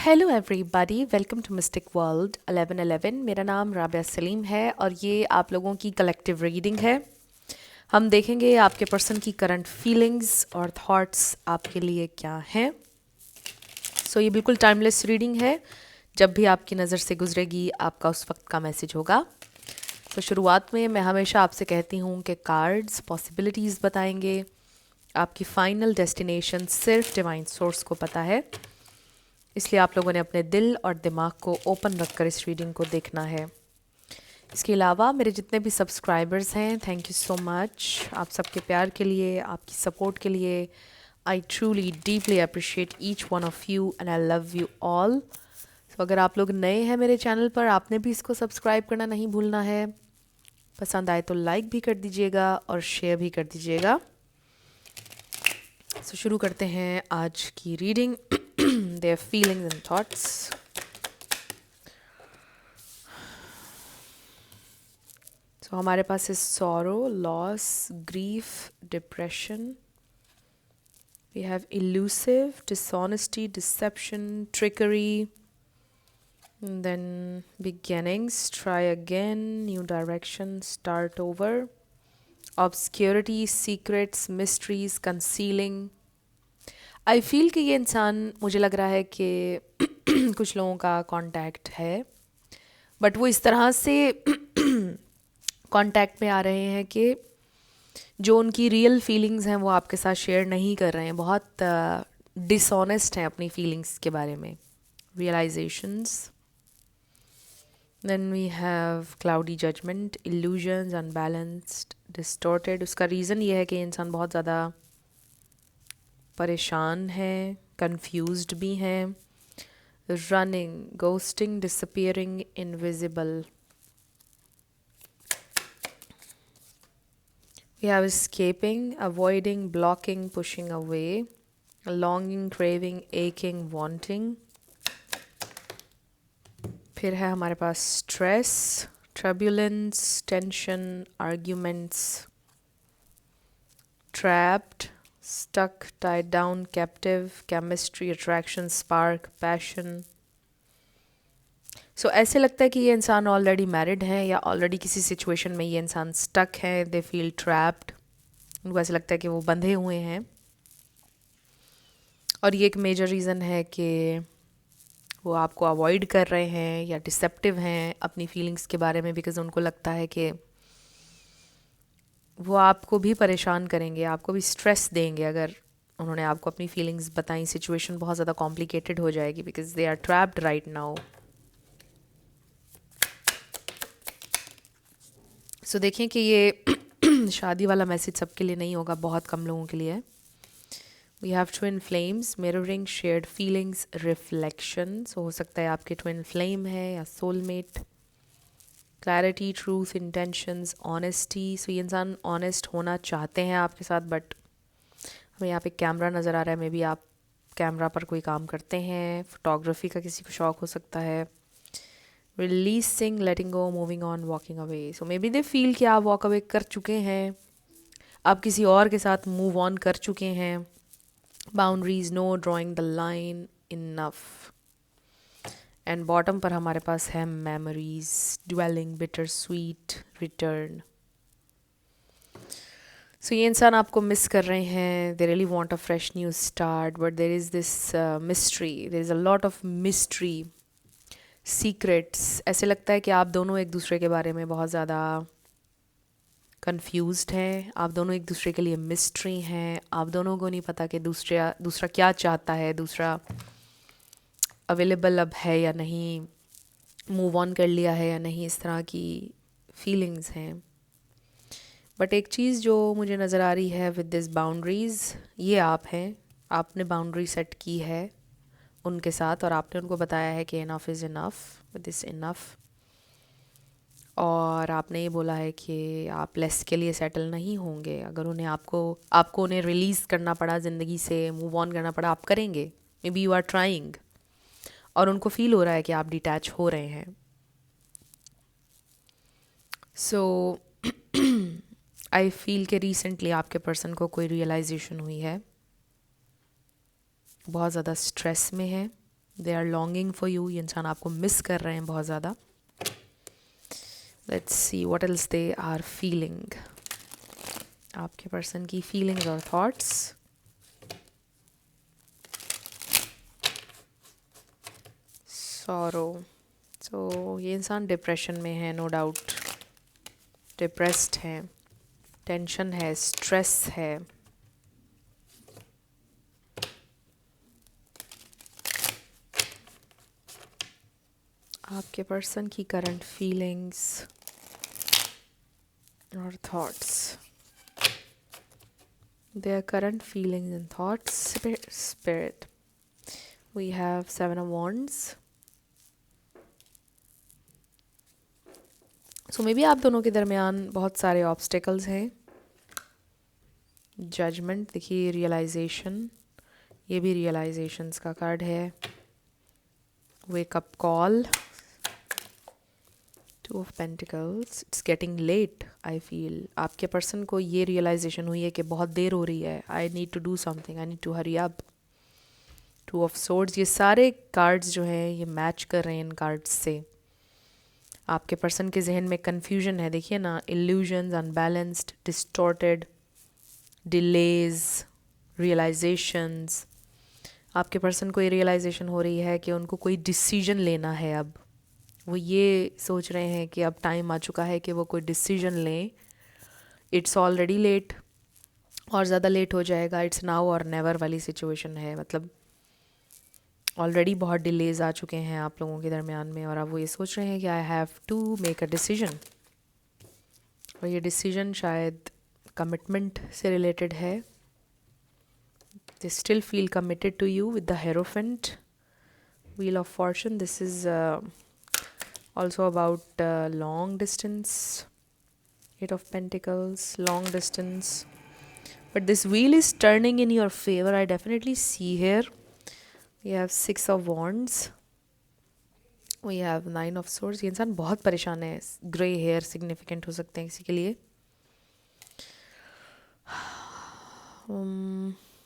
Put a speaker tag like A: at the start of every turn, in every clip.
A: Hello everybody, welcome to mystic world 1111। मेरा नाम राबिया सलीम है और ये आप लोगों की कलेक्टिव रीडिंग है। हम देखेंगे आपके पर्सन की करंट फीलिंग्स और थॉट्स आपके लिए क्या हैं। ये बिल्कुल टाइमलेस रीडिंग है। जब भी आपकी नज़र से गुजरेगी आपका उस वक्त का मैसेज होगा। शुरुआत में मैं हमेशा आपसे कहती हूँ कि कार्ड्स पॉसिबिलिटीज़ बताएंगे। आपकी फाइनल डेस्टिनेशन सिर्फ डिवाइन सोर्स को पता है, इसलिए आप लोगों ने अपने दिल और दिमाग को ओपन रखकर इस रीडिंग को देखना है। इसके अलावा मेरे जितने भी सब्सक्राइबर्स हैं, थैंक यू सो मच आप सबके प्यार के लिए, आपकी सपोर्ट के लिए। I truly deeply appreciate each one of you and I love you all. अगर आप लोग नए हैं मेरे चैनल पर, आपने भी इसको सब्सक्राइब करना नहीं भूलना है। पसंद आए तो लाइक भी कर दीजिएगा और शेयर भी कर दीजिएगा। शुरू करते हैं आज की reading. Their feelings and thoughts. हमारे पास है sorrow, loss, grief, depression. We have elusive, dishonesty, deception, trickery. And then beginnings, try again, new direction, start over. Obscurity, secrets, mysteries, concealing. I feel कि ये इंसान, मुझे लग रहा है कि कुछ लोगों का कांटेक्ट है, बट वो इस तरह से कांटेक्ट में आ रहे हैं कि जो उनकी रियल फीलिंग्स हैं वो आपके साथ शेयर नहीं कर रहे हैं। बहुत डिसऑनेस्ट हैं अपनी फीलिंग्स के बारे में। Realisations. Then we have cloudy judgement, illusions, unbalanced, distorted. उसका रीज़न ये है कि इंसान बहुत ज़्यादा परेशान है, कंफ्यूज्ड भी हैं। Running, ghosting, disappearing, invisible. We have escaping, avoiding, blocking, pushing away, longing, craving, aching, wanting. फिर है हमारे पास stress, turbulence, tension, arguments, trapped, stuck, tied down, captive, chemistry, attraction, spark, passion. ऐसे लगता है कि ये इंसान ऑलरेडी मैरिड है या ऑलरेडी किसी सिचुएशन में ये इंसान स्टक है। They feel trapped. उनको ऐसे लगता है कि वो बंधे हुए हैं, और ये एक मेजर रीज़न है कि वो आपको अवॉइड कर रहे हैं या डिसेप्टिव हैं अपनी फीलिंग्स के बारे में, बिकॉज उनको लगता है कि वो आपको भी परेशान करेंगे, आपको भी स्ट्रेस देंगे अगर उन्होंने आपको अपनी फीलिंग्स बताई। सिचुएशन बहुत ज़्यादा कॉम्प्लिकेटेड हो जाएगी because they are trapped right now. देखें कि ये शादी वाला मैसेज सबके लिए नहीं होगा, बहुत कम लोगों के लिए। We have twin flames, mirroring, shared feelings, reflection. हो सकता है आपके ट्विन फ्लेम है या soulmate. Clarity, truth, intentions, honesty. ये इंसान ऑनेस्ट होना चाहते हैं आपके साथ, बट हमें यहाँ पे कैमरा नज़र आ रहा है। मे बी आप कैमरा पर कोई काम करते हैं, फोटोग्राफी का किसी को शौक हो सकता है। Releasing, letting go, moving on, walking away. May be they feel कि आप वॉक अवे कर चुके हैं, आप किसी और के साथ मूव ऑन कर चुके हैं। Boundaries, no, drawing the line, enough. And bottom पर हमारे पास है memories, dwelling, bitter sweet, return. ये इंसान आपको मिस कर रहे हैं। They really want a fresh new start, but there is this mystery, there is a lot of mystery, secrets. ऐसे लगता है कि आप दोनों एक दूसरे के बारे में बहुत ज़्यादा कंफ्यूज्ड हैं। आप दोनों एक दूसरे के लिए मिस्ट्री हैं। आप दोनों को नहीं पता कि दूसरा क्या चाहता है, दूसरा अवेलेबल अब है या नहीं, मूव ऑन कर लिया है या नहीं। इस तरह की फीलिंग्स हैं। बट एक चीज़ जो मुझे नज़र आ रही है विद दिस बाउंड्रीज़, ये आप हैं। आपने बाउंड्री सेट की है उनके साथ, और आपने उनको बताया है कि enough is enough, with this enough. और आपने ये बोला है कि आप लेस के लिए सेटल नहीं होंगे। अगर उन्हें आपको उन्हें रिलीज़ करना पड़ा, ज़िंदगी से मूव ऑन करना पड़ा, आप करेंगे। Maybe you are trying, और उनको फील हो रहा है कि आप डिटैच हो रहे हैं। आई फील कि रिसेंटली आपके पर्सन को कोई रियलाइजेशन हुई है, बहुत ज़्यादा स्ट्रेस में है। They are longing for you, ये इंसान आपको मिस कर रहे हैं बहुत ज़्यादा. Let's see what else they are feeling. आपके पर्सन की फीलिंग्स और थॉट्स. सॉरो. सो ये इंसान डिप्रेशन में है, नो डाउट. डिप्रेस्ड है, टेंशन है, स्ट्रेस है. आपके पर्सन की करंट फीलिंग्स और thoughts. Their current feelings and thoughts. Spirit. We have 7 of Wands. So maybe आप दोनों के दरमियान बहुत सारे ऑब्स्टिकल्स हैं. जजमेंट देखिए, रियलाइजेशन, ये भी रियलाइजेशंस का कार्ड है. Wake up call. 2 of Pentacles. It's getting late, I feel. आपके पर्सन को ये रियलाइजेशन हुई है कि बहुत देर हो रही है. I need to do something. I need to hurry up. 2 of Swords. ये सारे कार्ड्स जो हैं ये मैच कर रहे हैं इन कार्ड्स से. आपके पर्सन के जहन में कन्फ्यूजन है. देखिए ना, illusions, unbalanced, distorted, delays, realisations. आपके पर्सन को ये रियलाइजेशन हो रही है कि उनको कोई डिसीजन लेना है. अब वो ये सोच रहे हैं कि अब टाइम आ चुका है कि वो कोई डिसीजन लें. इट्स ऑलरेडी लेट, और ज़्यादा लेट हो जाएगा. इट्स नाउ और नेवर वाली सिचुएशन है. मतलब ऑलरेडी बहुत डिलेज आ चुके हैं आप लोगों के दरमियान में, और अब वो ये सोच रहे हैं कि I have to make a decision. और ये डिसीजन शायद कमिटमेंट से रिलेटेड है. They still feel committed to you with the hierophant. Wheel of fortune. This is also about long distance. 8 of Pentacles, long distance. But this wheel is turning in your favor, I definitely see here. We have 6 of Wands. We have 9 of Swords. ये इंसान बहुत परेशान है. Grey hair significant हो सकते हैं किसी के लिए.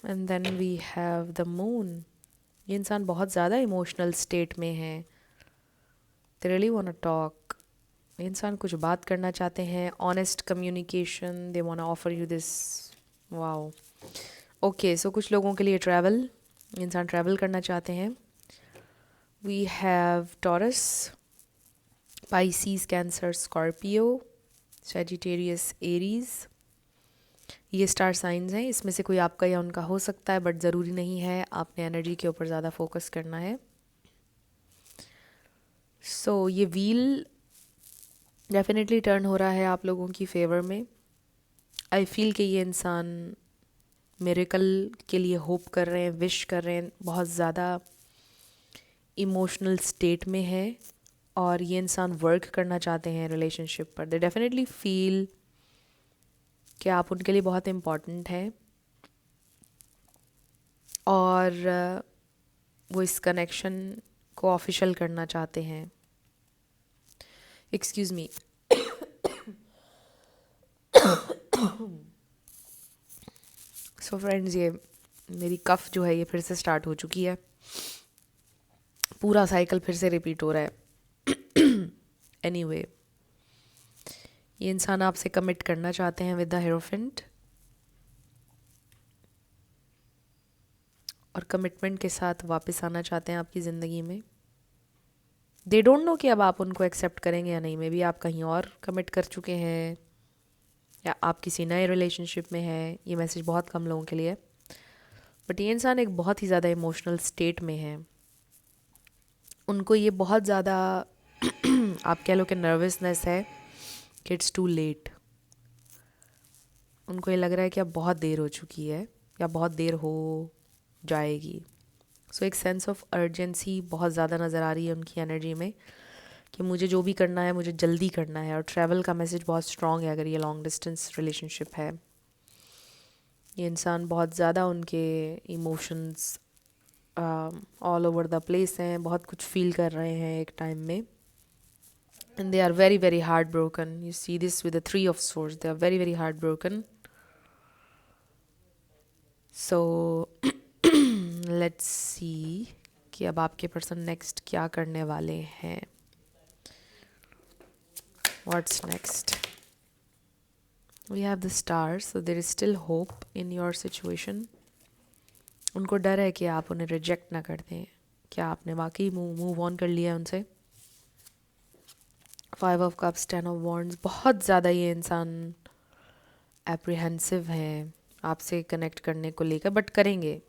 A: And then we have the Moon. ये इंसान बहुत ज़्यादा इमोशनल स्टेट में है. They really want to talk. इंसान कुछ बात करना चाहते हैं. Honest communication. They want to offer you this. Wow. Okay, so कुछ लोगों के लिए ट्रैवल. इंसान ट्रैवल करना चाहते हैं. We have Taurus, Pisces, Cancer, Scorpio, Sagittarius, Aries. ये स्टार साइंस हैं. इसमें से कोई आपका या उनका हो सकता है, बट ज़रूरी नहीं है. आपने एनर्जी के ऊपर ज़्यादा फोकस करना है. सो ये व्हील डेफिनेटली टर्न हो रहा है आप लोगों की फेवर में. आई फील कि ये इंसान मिरेकल के लिए होप कर रहे हैं, विश कर रहे हैं. बहुत ज़्यादा इमोशनल स्टेट में है, और ये इंसान वर्क करना चाहते हैं रिलेशनशिप पर. दे डेफिनेटली फील कि आप उनके लिए बहुत इम्पॉर्टेंट हैं, और वो इस कनेक्शन को ऑफिशियल करना चाहते हैं. Excuse me. सो फ्रेंड्स, ये मेरी कफ जो है ये फिर से स्टार्ट हो चुकी है. पूरा साइकिल फिर से रिपीट हो रहा है. एनीवे, ये इंसान आपसे कमिट करना चाहते हैं विद द हेरोफेंट, और कमिटमेंट के साथ वापस आना चाहते हैं आपकी ज़िंदगी में. दे डोंट नो कि अब आप उनको एक्सेप्ट करेंगे या नहीं. मे बी आप कहीं और कमिट कर चुके हैं, या आप किसी नए रिलेशनशिप में हैं. ये मैसेज बहुत कम लोगों के लिए है. बट ये इंसान एक बहुत ही ज़्यादा इमोशनल स्टेट में है. उनको ये बहुत ज़्यादा आप कह लो कि नर्वसनेस है कि इट्स टू लेट. उनको ये लग रहा है कि अब बहुत देर हो चुकी है, या बहुत देर हो जाएगी. सो एक सेंस ऑफ अर्जेंसी बहुत ज़्यादा नज़र आ रही है उनकी एनर्जी में, कि मुझे जो भी करना है मुझे जल्दी करना है. और ट्रैवल का मैसेज बहुत स्ट्रॉन्ग है अगर ये लॉन्ग डिस्टेंस रिलेशनशिप है. ये इंसान बहुत ज़्यादा उनके emotions all over the place हैं. बहुत कुछ फील कर रहे हैं एक टाइम में. And they are very very heart broken. You see this with the 3 of Swords. They are very very heart broken. So let's see कि अब आपके पर्सन नेक्स्ट क्या करने वाले हैं. What's next? We have the stars, so there is still hope in your situation. उनको डर है कि आप उन्हें रिजेक्ट ना कर दें. क्या आपने वाकई मूव ऑन कर लिया है उनसे? 5 ऑफ कप्स, 10 ऑफ वॉन्ड्स. बहुत ज़्यादा ये इंसान एप्रीहेंसिव हैं आपसे कनेक्ट करने को लेकर, बट करेंगे.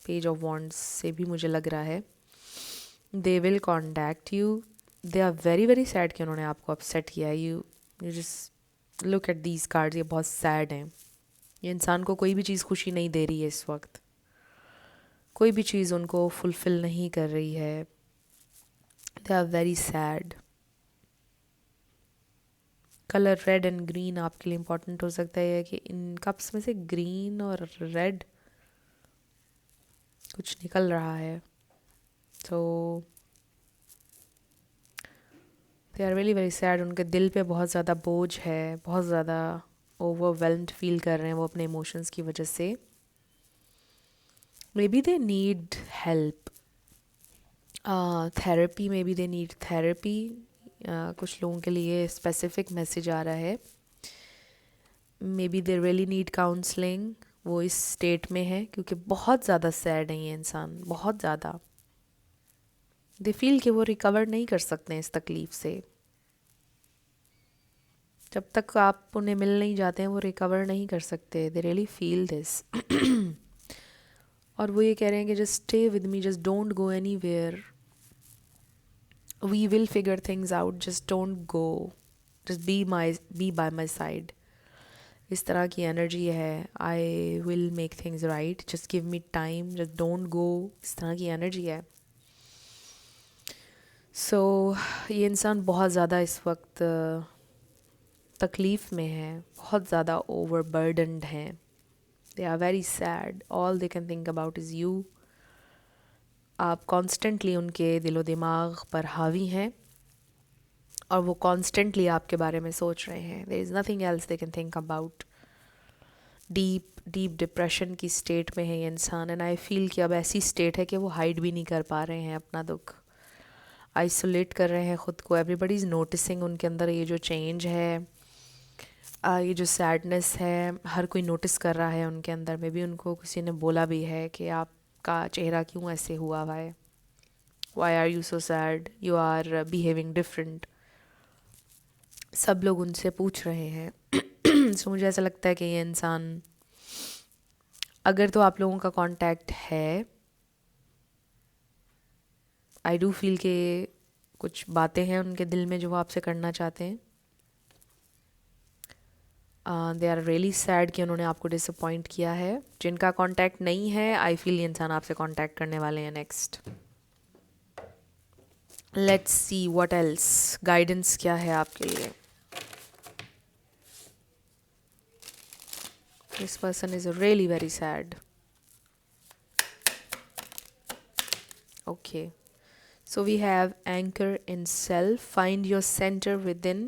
A: पेज ऑफ वॉन्ड्स से भी मुझे लग रहा है they will contact you. They are very very sad कि उन्होंने आपको अपसेट किया है. You just look at these cards. ये बहुत सैड हैं. ये इंसान को कोई भी चीज़ खुशी नहीं दे रही है इस वक्त. कोई भी चीज़ उनको फुलफ़िल नहीं कर रही है. They are very sad. Colour red and green आपके लिए इम्पॉर्टेंट हो सकता है कि इन कप्स में से ग्रीन और रेड कुछ निकल रहा है. तो they are really very sad. उनके दिल पे बहुत ज़्यादा बोझ है, बहुत ज़्यादा ओवरवेल्म्ड फील कर रहे हैं वो अपने इमोशंस की वजह से. May be they need help, therapy. May be they need therapy. कुछ लोगों के लिए स्पेसिफिक मैसेज आ रहा है. May be they really need counselling. वो इस स्टेट में है क्योंकि बहुत ज़्यादा सैड है ये इंसान, बहुत ज़्यादा. दे फील कि वो रिकवर नहीं कर सकते हैं इस तकलीफ़ से. जब तक आप उन्हें मिल नहीं जाते हैं वो रिकवर नहीं कर सकते. They really feel this. और वो ये कह रहे हैं कि just stay with me, just don't go anywhere. We will figure things out, just don't go, just be by my side. इस तरह की एनर्जी है. I will make things right, just give me time, just don't go. इस तरह की energy है. सो ये इंसान बहुत ज़्यादा इस वक्त तकलीफ़ में है, बहुत ज़्यादा ओवरबर्डनड हैं. They are very sad. All they can think about is you. आप कॉन्स्टेंटली उनके दिलो दिमाग पर हावी हैं और वो कॉन्स्टेंटली आपके बारे में सोच रहे हैं. There is nothing else they can think about. Deep depression की स्टेट में है ये इंसान. एंड आई फील कि अब ऐसी स्टेट है कि वो हाइड भी नहीं कर पा रहे हैं अपना दुख. आइसोलेट कर रहे हैं ख़ुद को. एवरीबडी इज़ नोटिसिंग उनके अंदर ये जो चेंज है, ये जो सैडनेस है, हर कोई नोटिस कर रहा है उनके अंदर. में भी उनको किसी ने बोला भी है कि आपका चेहरा क्यों ऐसे हुआ हुआ है. Why are you so sad, you are behaving different. सब लोग उनसे पूछ रहे हैं. सो मुझे ऐसा लगता है कि ये इंसान, अगर तो आप लोगों का कांटेक्ट है, आई डू फील कि कुछ बातें हैं उनके दिल में जो वो आपसे करना चाहते हैं. दे आर रियली सैड कि उन्होंने आपको डिसअपॉइंट किया है. जिनका कांटेक्ट नहीं है, आई फील ये इंसान आपसे कांटेक्ट करने वाले हैं next. Let's see what else. Guidance क्या है आपके लिए? This person is really very sad. Okay, so we have anchor in self, find your center within,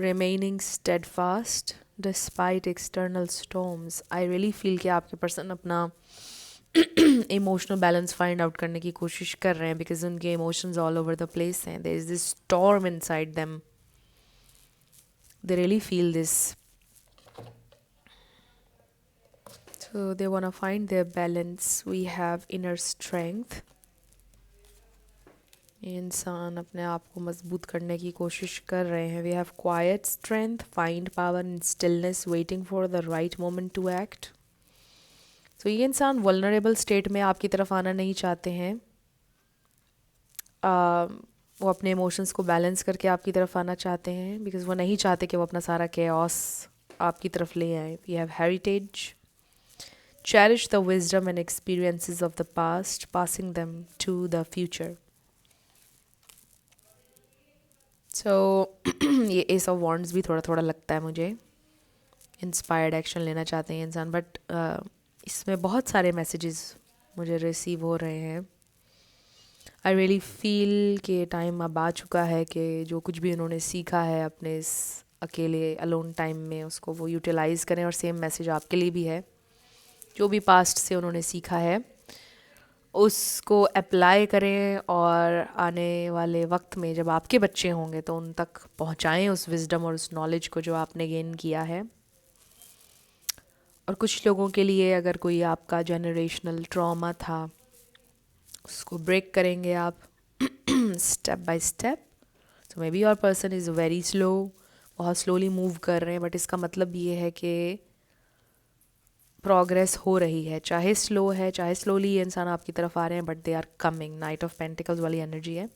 A: remaining steadfast despite external storms. I really feel कि आपके person अपना emotional balance find out करने की कोशिश कर रहे हैं बिकॉज उनके emotions all over the place हैं. There is this storm inside them. They really feel this. So they want to find their balance. We have inner strength. इंसान अपने आप को मजबूत करने की कोशिश कर रहे हैं. We have quiet strength, find power in stillness, waiting for the right moment to act. So ये इंसान vulnerable state में आपकी तरफ आना नहीं चाहते हैं. वो अपने emotions को balance करके आपकी तरफ आना चाहते हैं because वो नहीं चाहते कि वो अपना सारा chaos आपकी तरफ ले आए. We have heritage. Cherish the wisdom and experiences of the past, passing them to the future. So ये एस ऑफ वॉन्ड्स भी थोड़ा थोड़ा लगता है मुझे. इंस्पायर्ड एक्शन लेना चाहते हैं इंसान, बट इसमें बहुत सारे मैसेजेस मुझे रिसीव हो रहे हैं. आई रियली फील कि टाइम अब आ चुका है कि जो कुछ भी उन्होंने सीखा है अपने इस अकेले अलोन टाइम में उसको वो यूटिलाइज़ करें. और सेम मैसेज आपके लिए भी है. जो भी पास्ट से उन्होंने सीखा है उसको अप्लाई करें और आने वाले वक्त में जब आपके बच्चे होंगे तो उन तक पहुंचाएं उस विजडम और उस नॉलेज को जो आपने गेन किया है। और कुछ लोगों के लिए अगर कोई आपका जनरेशनल ट्रॉमा था उसको ब्रेक करेंगे आप step by step. So may be your person is very slow, बहुत स्लोली मूव कर रहे हैं, बट इसका मतलब ये है कि प्रोग्रेस हो रही है, चाहे स्लो है, चाहे स्लोली ये इंसान आपकी तरफ आ रहे हैं, but they are coming. Knight of pentacles वाली एनर्जी है।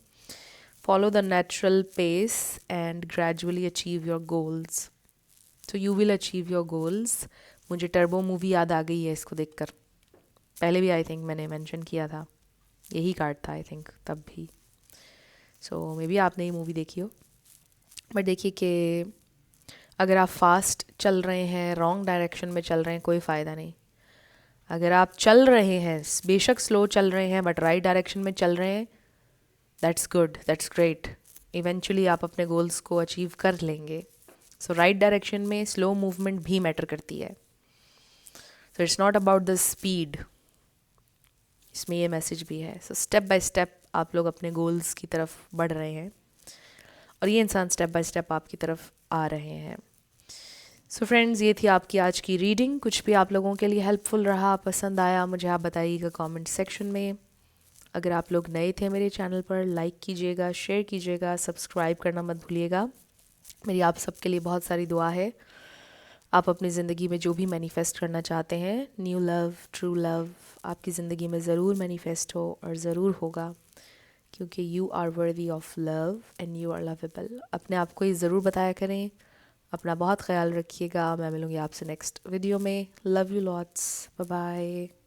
A: Follow the natural pace and gradually achieve your goals. So you will achieve your goals. मुझे टर्बो मूवी याद आ गई है इसको देखकर। पहले भी आई थिंक मैंने मेंशन किया था, यही कार्ड था आई थिंक तब भी। सो मे बी आपने ये मूवी देखी हो। बट देखिए कि अगर आप फास्ट चल रहे हैं, रॉन्ग डायरेक्शन में चल रहे हैं, कोई फ़ायदा नहीं। अगर आप चल रहे हैं, बेशक स्लो चल रहे हैं, बट राइट डायरेक्शन में चल रहे हैं, that's good, that's great. Eventually आप अपने गोल्स को अचीव कर लेंगे। सो राइट डायरेक्शन में स्लो मूवमेंट भी मैटर करती है। So it's not about the speed, इसमें ये मैसेज भी है। सो स्टेप बाय स्टेप आप लोग अपने गोल्स की तरफ बढ़ रहे हैं और ये इंसान स्टेप बाय स्टेप आपकी तरफ आ रहे हैं। सो फ्रेंड्स, ये थी आपकी आज की रीडिंग। कुछ भी आप लोगों के लिए हेल्पफुल रहा, पसंद आया, मुझे आप बताइएगा कमेंट सेक्शन में। अगर आप लोग नए थे मेरे चैनल पर, लाइक कीजिएगा, शेयर कीजिएगा, सब्सक्राइब करना मत भूलिएगा। मेरी आप सबके लिए बहुत सारी दुआ है। आप अपनी ज़िंदगी में जो भी मैनिफेस्ट करना चाहते हैं, न्यू लव, ट्रू लव, आपकी ज़िंदगी में ज़रूर मैनिफेस्ट हो और ज़रूर होगा, क्योंकि you are worthy of love and you are lovable. अपने आप को ये ज़रूर बताया करें। अपना बहुत ख्याल रखिएगा। मैं मिलूँगी आपसे नेक्स्ट वीडियो में। Love you lots, bye bye.